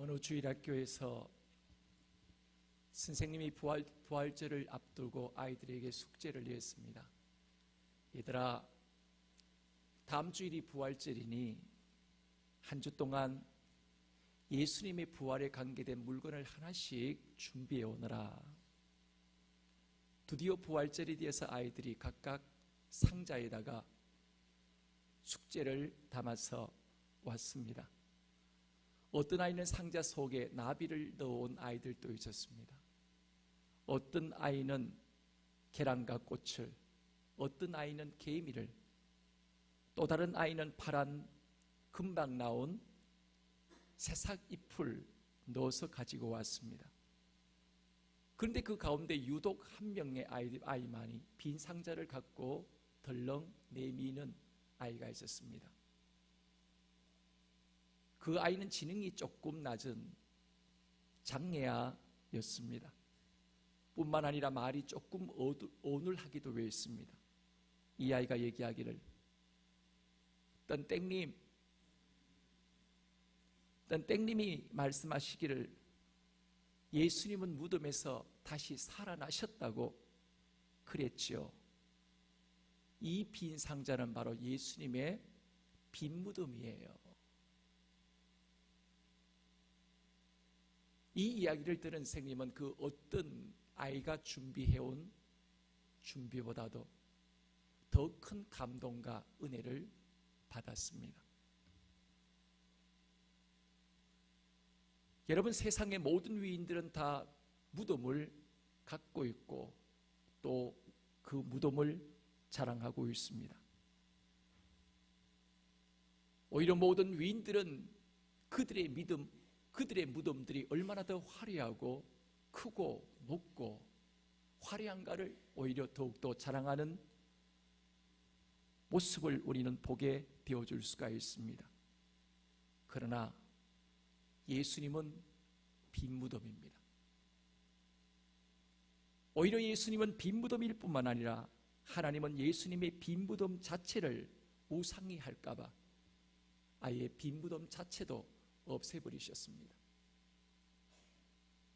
어느 주일학교에서 선생님이 부활절을 앞두고 아이들에게 숙제를 냈습니다. 얘들아, 다음 주일이 부활절이니 한 주 동안 예수님의 부활에 관계된 물건을 하나씩 준비해 오너라. 드디어 부활절이 되어서 아이들이 각각 상자에다가 숙제를 담아서 왔습니다. 어떤 아이는 상자 속에 나비를 넣어온 아이들도 있었습니다. 어떤 아이는 계란과 꽃을, 어떤 아이는 개미를, 또 다른 아이는 파란 금방 나온 새싹 잎을 넣어서 가지고 왔습니다. 그런데 그 가운데 유독 한 명의 아이만이 빈 상자를 갖고 덜렁 내미는 아이가 있었습니다. 그 아이는 지능이 조금 낮은 장애아였습니다. 뿐만 아니라 말이 조금 어눌하기도 했습니다. 이 아이가 얘기하기를, 땡님이 말씀하시기를 예수님은 무덤에서 다시 살아나셨다고 그랬지요. 이 빈 상자는 바로 예수님의 빈 무덤이에요. 이 이야기를 들은 선생님은 그 어떤 아이가 준비해온 준비보다도 더 큰 감동과 은혜를 받았습니다. 여러분, 세상의 모든 위인들은 다 무덤을 갖고 있고 또 그 무덤을 자랑하고 있습니다. 오히려 모든 위인들은 그들의 무덤들이 얼마나 더 화려하고 크고 높고 화려한가를 오히려 더욱더 자랑하는 모습을 우리는 보게 되어줄 수가 있습니다. 그러나 예수님은 빈 무덤입니다. 오히려 예수님은 빈 무덤일 뿐만 아니라 하나님은 예수님의 빈 무덤 자체를 우상히 할까봐 아예 빈 무덤 자체도 없애버리셨습니다.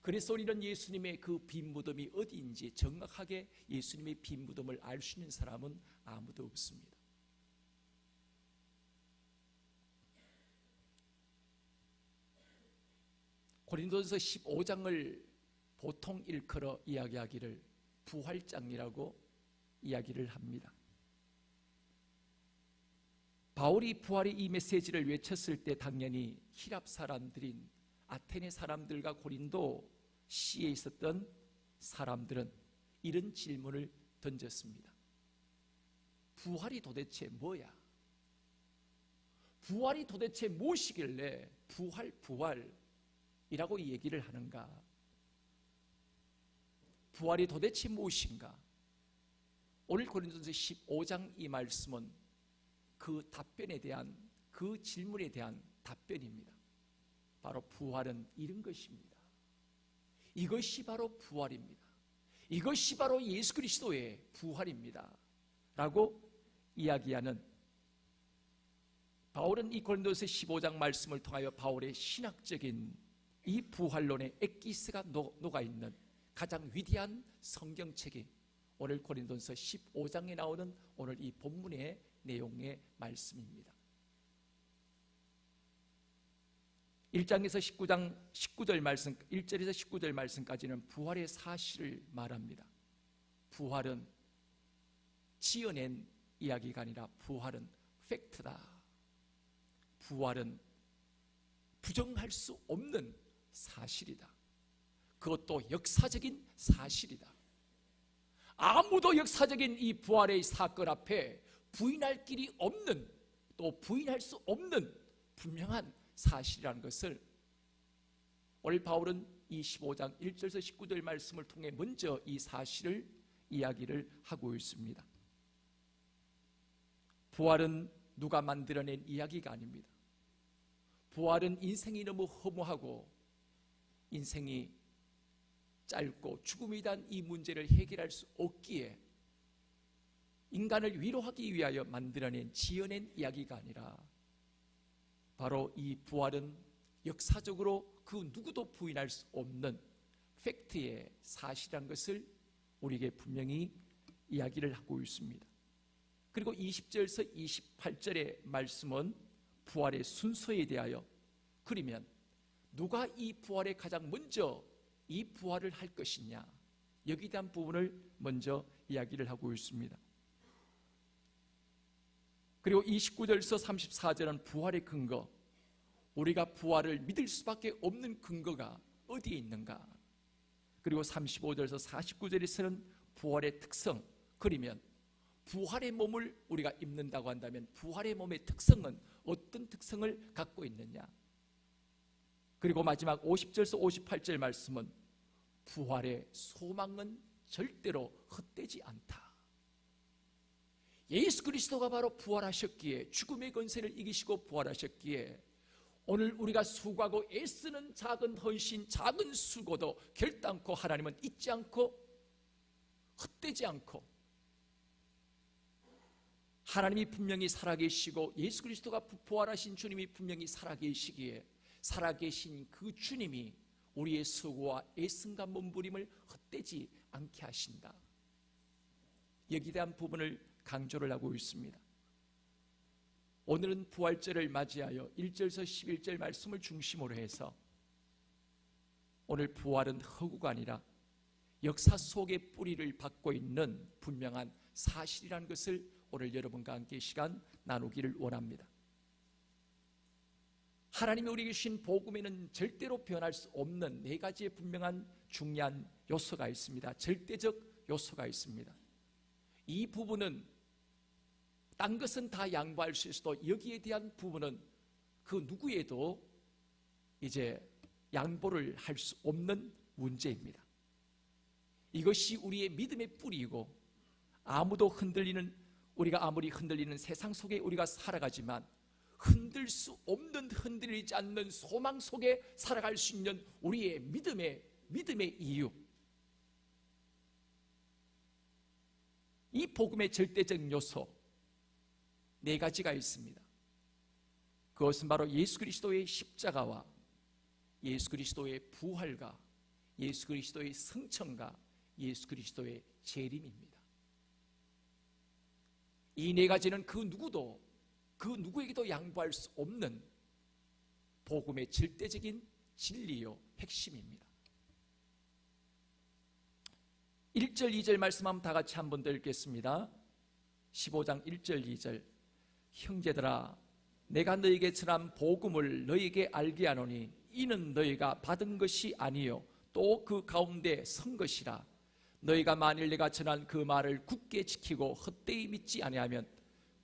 그래서 우리는 예수님의 그 빈 무덤이 어디인지 정확하게 예수님의 빈 무덤을 알 수 있는 사람은 아무도 없습니다. 고린도전서 15장을 보통 일컬어 이야기하기를 부활장이라고 이야기를 합니다. 바울이 부활의 이 메시지를 외쳤을 때 당연히 히랍 사람들인 아테네 사람들과 고린도 시에 있었던 사람들은 이런 질문을 던졌습니다. 부활이 도대체 뭐야? 부활이 도대체 무엇이길래 부활이라고 이 얘기를 하는가? 부활이 도대체 무엇인가? 오늘 고린도전서 15장 이 말씀은 그 답변에 대한, 그 질문에 대한 답변입니다. 바로 부활은 이런 것입니다. 이것이 바로 부활입니다. 이것이 바로 예수 그리스도의 부활입니다. 라고 이야기하는, 바울은 이 고린도서 15장 말씀을 통하여 바울의 신학적인 이 부활론의 엑기스가 녹아있는 가장 위대한 성경책이 오늘 고린도서 15장에 나오는 오늘 이 본문의 내용의 말씀입니다. 1장에서 19절 말씀, 1절에서 19절 말씀까지는 부활의 사실을 말합니다. 부활은 지어낸 이야기가 아니라 부활은 팩트다. 부활은 부정할 수 없는 사실이다. 그것도 역사적인 사실이다. 아무도 역사적인 이 부활의 사건 앞에 부인할 길이 없는, 또 부인할 수 없는 분명한 사실이라는 것을 오늘 바울은 이 15장 1절에서 19절 말씀을 통해 먼저 이 사실을 이야기를 하고 있습니다. 부활은 누가 만들어낸 이야기가 아닙니다. 부활은 인생이 너무 허무하고 인생이 짧고 죽음에 대한 이 문제를 해결할 수 없기에 인간을 위로하기 위하여 만들어낸, 지어낸 이야기가 아니라 바로 이 부활은 역사적으로 그 누구도 부인할 수 없는 팩트의 사실이라는 것을 우리에게 분명히 이야기를 하고 있습니다. 그리고 20절에서 28절의 말씀은 부활의 순서에 대하여, 그러면 누가 이 부활에 가장 먼저 이 부활을 할 것이냐, 여기에 대한 부분을 먼저 이야기를 하고 있습니다. 그리고 29절에서 34절은 부활의 근거, 우리가 부활을 믿을 수밖에 없는 근거가 어디에 있는가. 그리고 35절에서 49절에서는 부활의 특성, 그러면 부활의 몸을 우리가 입는다고 한다면 부활의 몸의 특성은 어떤 특성을 갖고 있느냐. 그리고 마지막 50절에서 58절 말씀은 부활의 소망은 절대로 헛되지 않다. 예수 그리스도가 바로 부활하셨기에, 죽음의 권세를 이기시고 부활하셨기에 오늘 우리가 수고하고 애쓰는 작은 헌신, 작은 수고도 결단코 하나님은 잊지 않고 헛되지 않고, 하나님이 분명히 살아계시고 예수 그리스도가 부활하신 주님이 분명히 살아계시기에 살아계신 그 주님이 우리의 수고와 애씀과 몸부림을 헛되지 않게 하신다. 여기에 대한 부분을 강조를 하고 있습니다. 오늘은 부활절을 맞이하여 1절에서 11절 말씀을 중심으로 해서 오늘 부활은 허구가 아니라 역사 속의 뿌리를 받고 있는 분명한 사실이라는 것을 오늘 여러분과 함께 시간 나누기를 원합니다. 하나님이 우리에게 주신 복음에는 절대로 변할 수 없는 네 가지의 분명한 중요한 요소가 있습니다. 절대적 요소가 있습니다. 이 부분은 딴 것은 다 양보할 수 있어도 여기에 대한 부분은 그 누구에도 이제 양보를 할 수 없는 문제입니다. 이것이 우리의 믿음의 뿌리이고, 우리가 아무리 흔들리는 세상 속에 우리가 살아가지만 흔들 수 없는, 흔들리지 않는 소망 속에 살아갈 수 있는 우리의 믿음의 이유, 이 복음의 절대적 요소 네 가지가 있습니다. 그것은 바로 예수 그리스도의 십자가와 예수 그리스도의 부활과 예수 그리스도의 승천과 예수 그리스도의 재림입니다. 이 네 가지는 그 누구에게도 양보할 수 없는 복음의 절대적인 진리요 핵심입니다. 1절 2절 말씀 한번 다 같이 한 번 더 읽겠습니다. 15장 1절 2절. 형제들아, 내가 너희에게 전한 복음을 너희에게 알게 하노니 이는 너희가 받은 것이 아니요 또 그 가운데 선 것이라. 너희가 만일 내가 전한 그 말을 굳게 지키고 헛되이 믿지 아니하면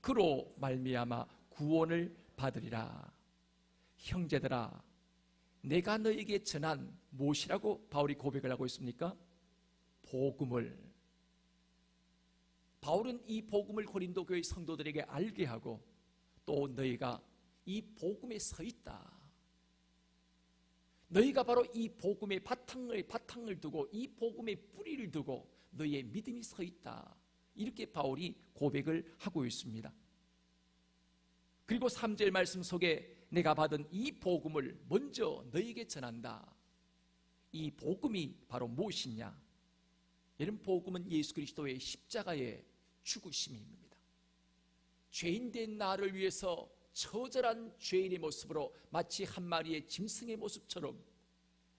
그로 말미암아 구원을 받으리라. 형제들아, 내가 너희에게 전한 무엇이라고 바울이 고백을 하고 있습니까? 복음을. 바울은 이 복음을 고린도 교회 성도들에게 알게 하고, 또 너희가 이 복음에 서 있다, 너희가 바로 이 복음의 바탕을 두고 이 복음의 뿌리를 두고 너희의 믿음이 서 있다, 이렇게 바울이 고백을 하고 있습니다. 그리고 3절 말씀 속에 내가 받은 이 복음을 먼저 너희에게 전한다. 이 복음이 바로 무엇이냐? 이런 복음은 예수 그리스도의 십자가의 죽으심입니다. 죄인된 나를 위해서 처절한 죄인의 모습으로 마치 한 마리의 짐승의 모습처럼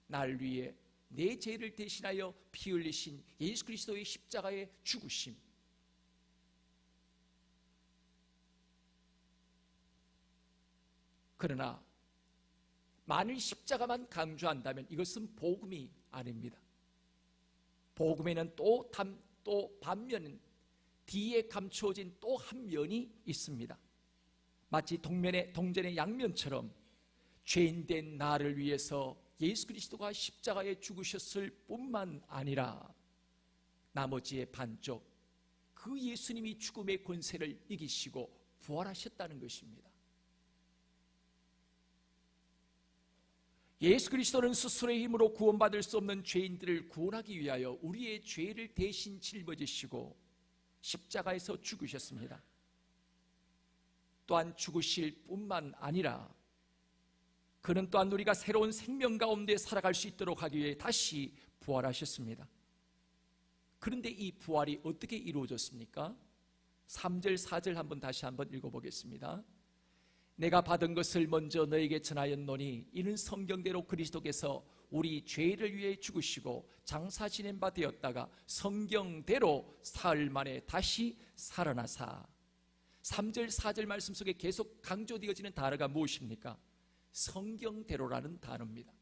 날 위해 내 죄를 대신하여 피 흘리신 예수 그리스도의 십자가의 죽으심. 그러나 만일 십자가만 강조한다면 이것은 복음이 아닙니다. 복음에는 또 반면 뒤에 감추어진 또 한 면이 있습니다. 마치 동전의 양면처럼 죄인된 나를 위해서 예수 그리스도가 십자가에 죽으셨을 뿐만 아니라 나머지의 반쪽, 그 예수님이 죽음의 권세를 이기시고 부활하셨다는 것입니다. 예수 그리스도는 스스로의 힘으로 구원받을 수 없는 죄인들을 구원하기 위하여 우리의 죄를 대신 짊어지시고 십자가에서 죽으셨습니다. 또한 죽으실 뿐만 아니라 그는 또한 우리가 새로운 생명 가운데 살아갈 수 있도록 하기 위해 다시 부활하셨습니다. 그런데 이 부활이 어떻게 이루어졌습니까? 3절 4절 다시 한번 읽어보겠습니다. 내가 받은 것을 먼저 너에게 전하였노니 이는 성경대로 그리스도께서 우리 죄를 위해 죽으시고 장사 지낸 바 되었다가 성경대로 사흘 만에 다시 살아나사. 3절 4절 말씀 속에 계속 강조되어지는 단어가 무엇입니까? 성경대로라는 단어입니다.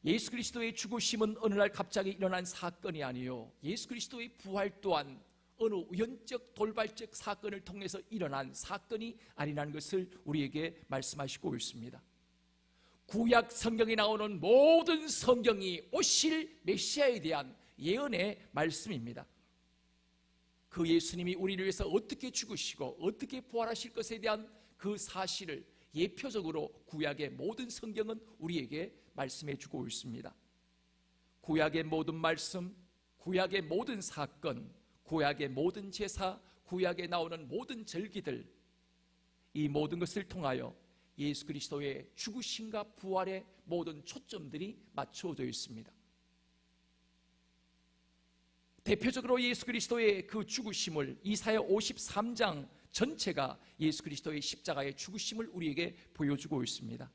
예수 그리스도의 죽으심은 어느 날 갑자기 일어난 사건이 아니요, 예수 그리스도의 부활 또한 어느 우연적 돌발적 사건을 통해서 일어난 사건이 아니라는 것을 우리에게 말씀하시고 있습니다. 구약 성경에 나오는 모든 성경이 오실 메시아에 대한 예언의 말씀입니다. 그 예수님이 우리를 위해서 어떻게 죽으시고 어떻게 부활하실 것에 대한 그 사실을 예표적으로 구약의 모든 성경은 우리에게 말씀해 주고 있습니다. 구약의 모든 말씀, 구약의 모든 사건, 구약의 모든 제사, 구약에 나오는 모든 절기들, 이 모든 것을 통하여 예수 그리스도의 죽으심과 부활의 모든 초점들이 맞춰져 있습니다. 대표적으로 예수 그리스도의 그 죽으심을 이사야 53장 전체가 예수 그리스도의 십자가의 죽으심을 우리에게 보여주고 있습니다.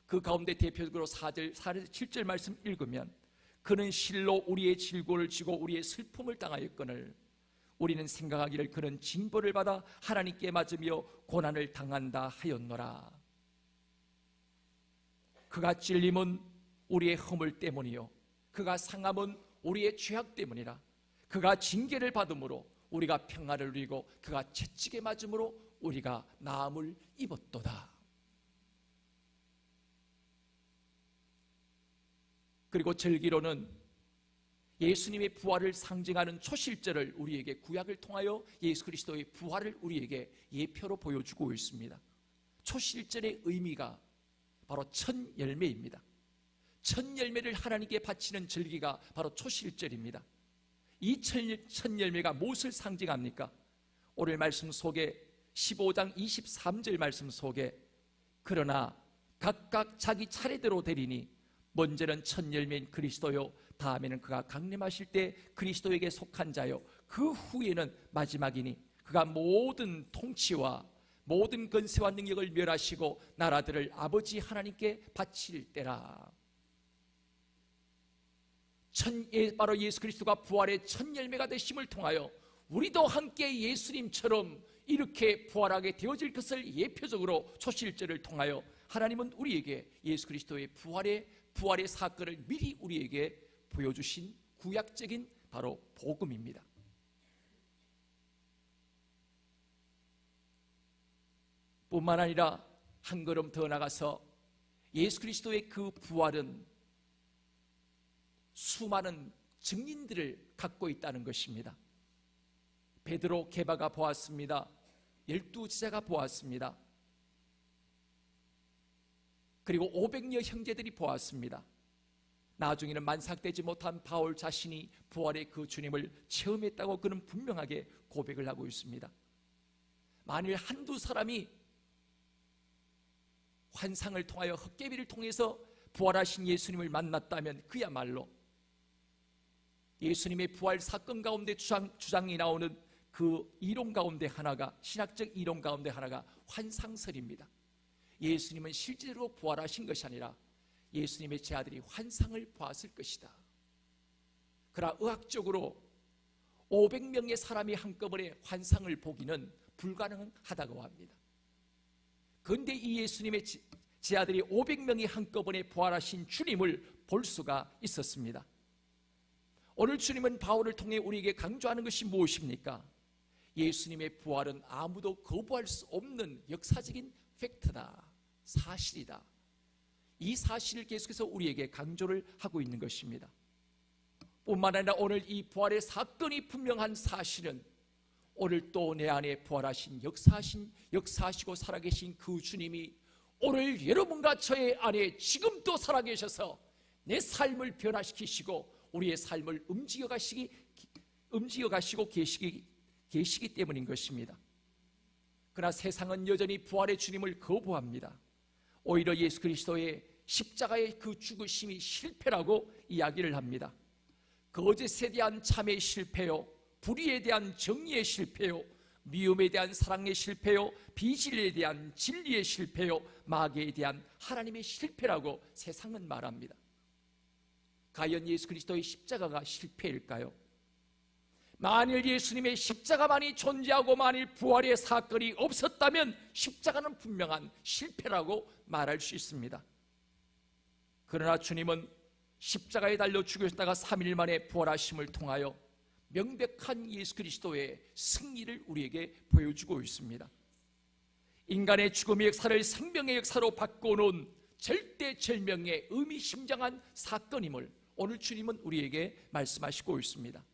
그 가운데 대표적으로 4절, 7절 말씀 읽으면 그는 실로 우리의 질고를 지고 우리의 슬픔을 당하였거늘 우리는 생각하기를 그는 징벌을 받아 하나님께 맞으며 고난을 당한다 하였노라. 그가 찔림은 우리의 허물 때문이요 그가 상함은 우리의 죄악 때문이라. 그가 징계를 받음으로 우리가 평안을 누리고 그가 채찍에 맞음으로 우리가 나음을 입었도다. 그리고 절기로는 예수님의 부활을 상징하는 초실절을 우리에게 구약을 통하여 예수 그리스도의 부활을 우리에게 예표로 보여주고 있습니다. 초실절의 의미가 바로 첫 열매입니다. 첫 열매를 하나님께 바치는 절기가 바로 초실절입니다. 이 첫 열매가 무엇을 상징합니까? 오늘 말씀 속에 15장 23절 말씀 속에 그러나 각각 자기 차례대로 되리니 먼저는 첫 열매인 그리스도요 다음에는 그가 강림하실 때 그리스도에게 속한 자요 그 후에는 마지막이니 그가 모든 통치와 모든 권세와 능력을 멸하시고 나라들을 아버지 하나님께 바칠 때라. 바로 예수 그리스도가 부활의 첫 열매가 되심을 통하여 우리도 함께 예수님처럼 이렇게 부활하게 되어질 것을 예표적으로 초실절을 통하여 하나님은 우리에게 예수 그리스도의 부활의 사건을 미리 우리에게 보여주신 구약적인 바로 복음입니다. 뿐만 아니라 한 걸음 더 나가서 예수 그리스도의 그 부활은 수많은 증인들을 갖고 있다는 것입니다. 베드로 게바가 보았습니다. 12제자가 보았습니다. 그리고 500여 형제들이 보았습니다. 나중에는 만삭되지 못한 바울 자신이 부활의 그 주님을 체험했다고 그는 분명하게 고백을 하고 있습니다. 만일 한두 사람이 환상을 통하여 헛개비를 통해서 부활하신 예수님을 만났다면 그야말로 예수님의 부활 사건 가운데 주장이 나오는 그 이론 가운데 하나가, 신학적 이론 가운데 하나가 환상설입니다. 예수님은 실제로 부활하신 것이 아니라 예수님의 제자들이 환상을 보았을 것이다. 그러나 의학적으로 500명의 사람이 한꺼번에 환상을 보기는 불가능하다고 합니다. 그런데 이 예수님의 제자들이 500명이 한꺼번에 부활하신 주님을 볼 수가 있었습니다. 오늘 주님은 바울을 통해 우리에게 강조하는 것이 무엇입니까? 예수님의 부활은 아무도 거부할 수 없는 역사적인 팩트다, 사실이다. 이 사실을 계속해서 우리에게 강조를 하고 있는 것입니다. 뿐만 아니라 오늘 이 부활의 사건이 분명한 사실은 오늘 또 내 안에 부활하신 역사하시고 살아계신 그 주님이 오늘 여러분과 저의 안에 지금도 살아계셔서 내 삶을 변화시키시고 우리의 삶을 움직여 가시고 계시기 때문인 것입니다. 그러나 세상은 여전히 부활의 주님을 거부합니다. 오히려 예수 그리스도의 십자가의 그 죽으심이 실패라고 이야기를 합니다. 거짓에 대한 참의 실패요, 불의에 대한 정의의 실패요, 미움에 대한 사랑의 실패요, 비진리에 대한 진리의 실패요, 마귀에 대한 하나님의 실패라고 세상은 말합니다. 과연 예수 그리스도의 십자가가 실패일까요? 만일 예수님의 십자가만이 존재하고 만일 부활의 사건이 없었다면 십자가는 분명한 실패라고 말할 수 있습니다. 그러나 주님은 십자가에 달려 죽으셨다가 3일 만에 부활하심을 통하여 명백한 예수 그리스도의 승리를 우리에게 보여주고 있습니다. 인간의 죽음의 역사를 생명의 역사로 바꿔놓은 절대절명의 의미심장한 사건임을 오늘 주님은 우리에게 말씀하시고 있습니다.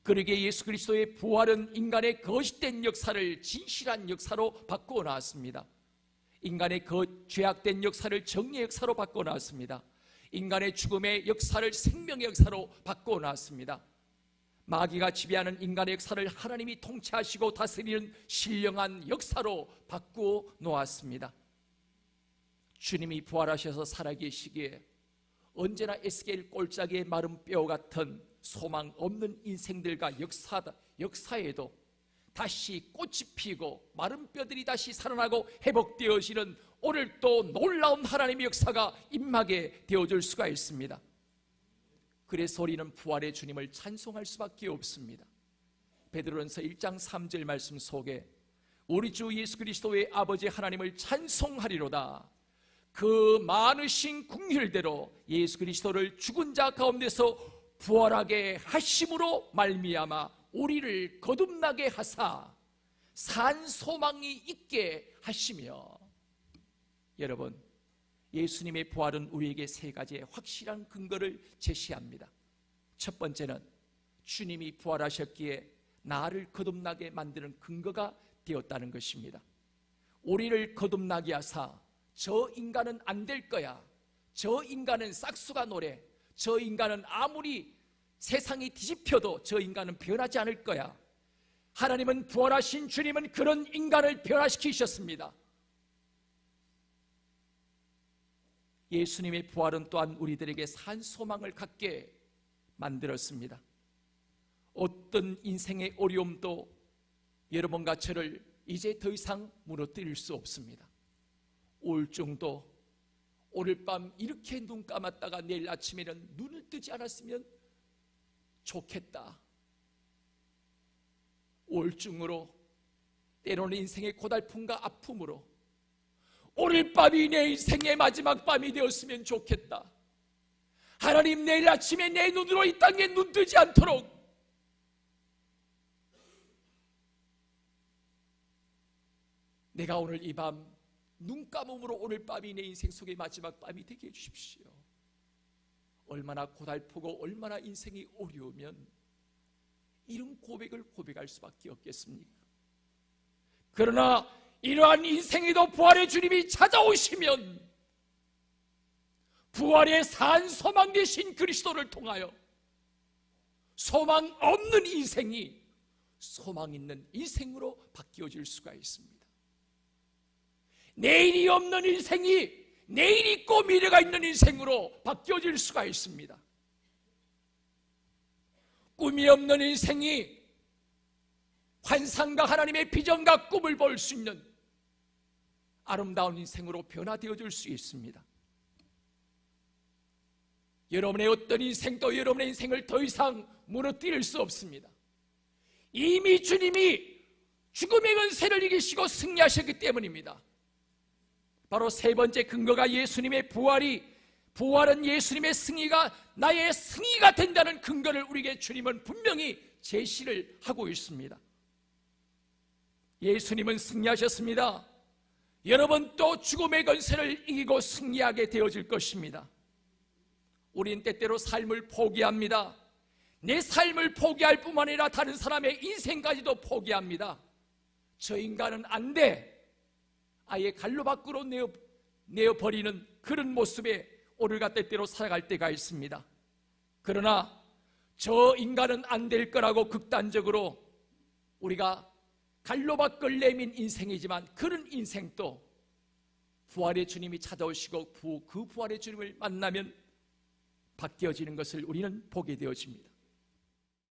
그러기에 예수 그리스도의 부활은 인간의 거짓된 역사를 진실한 역사로 바꾸어 나왔습니다. 인간의 죄악된 역사를 정의의 역사로 바꾸어 나왔습니다. 인간의 죽음의 역사를 생명의 역사로 바꾸어 나왔습니다. 마귀가 지배하는 인간의 역사를 하나님이 통치하시고 다스리는 신령한 역사로 바꾸어 놓았습니다. 주님이 부활하셔서 살아계시기에 언제나 에스겔 꼴짝의 마른 뼈 같은 소망 없는 인생들과 역사에도 다시 꽃이 피고 마른 뼈들이 다시 살아나고 회복되어지는 오늘 또 놀라운 하나님의 역사가 임하게 되어줄 수가 있습니다. 그래서 우리는 부활의 주님을 찬송할 수밖에 없습니다. 베드로전서 1장 3절 말씀 속에 우리 주 예수 그리스도의 아버지 하나님을 찬송하리로다. 그 많으신 긍휼대로 예수 그리스도를 죽은 자 가운데서 부활하게 하심으로 말미암아 우리를 거듭나게 하사 산 소망이 있게 하시며. 여러분, 예수님의 부활은 우리에게 세 가지의 확실한 근거를 제시합니다. 첫 번째는 주님이 부활하셨기에 나를 거듭나게 만드는 근거가 되었다는 것입니다. 우리를 거듭나게 하사 저 인간은 안 될 거야, 저 인간은 싹수가 노래, 저 인간은 아무리 세상이 뒤집혀도 저 인간은 변하지 않을 거야. 하나님은 부활하신 주님은 그런 인간을 변화시키셨습니다. 예수님의 부활은 또한 우리들에게 산 소망을 갖게 만들었습니다. 어떤 인생의 어려움도 여러분과 저를 이제 더 이상 무너뜨릴 수 없습니다. 우울증도 오늘 밤 이렇게 눈 감았다가 내일 아침에는 눈을 뜨지 않았으면 좋겠다. 우울증으로, 때로는 인생의 고달픔과 아픔으로 오늘 밤이 내 인생의 마지막 밤이 되었으면 좋겠다. 하나님, 내일 아침에 내 눈으로 이 땅에 눈 뜨지 않도록 내가 오늘 이 밤 눈 감음으로 오늘 밤이 내 인생 속의 마지막 밤이 되게 해주십시오. 얼마나 고달프고 얼마나 인생이 어려우면 이런 고백을 고백할 수밖에 없겠습니까? 그러나 이러한 인생에도 부활의 주님이 찾아오시면 부활의 산 소망 되신 그리스도를 통하여 소망 없는 인생이 소망 있는 인생으로 바뀌어질 수가 있습니다. 내일이 없는 인생이 내일 있고 미래가 있는 인생으로 바뀌어질 수가 있습니다. 꿈이 없는 인생이 환상과 하나님의 비전과 꿈을 볼 수 있는 아름다운 인생으로 변화되어질 수 있습니다. 여러분의 어떤 인생도 여러분의 인생을 더 이상 무너뜨릴 수 없습니다. 이미 주님이 죽음의 권세를 이기시고 승리하셨기 때문입니다. 바로 세 번째 근거가 예수님의 부활은 예수님의 승리가 나의 승리가 된다는 근거를 우리에게 주님은 분명히 제시를 하고 있습니다. 예수님은 승리하셨습니다. 여러분 또 죽음의 권세를 이기고 승리하게 되어질 것입니다. 우린 때때로 삶을 포기합니다. 내 삶을 포기할 뿐만 아니라 다른 사람의 인생까지도 포기합니다. 저 인간은 안 돼, 아예 갈로 밖으로 내어버리는 그런 모습에 오늘과 때때로 살아갈 때가 있습니다. 그러나 저 인간은 안 될 거라고 극단적으로 우리가 갈로박걸 내민 인생이지만 그런 인생도 부활의 주님이 찾아오시고 그 부활의 주님을 만나면 바뀌어지는 것을 우리는 보게 되어집니다.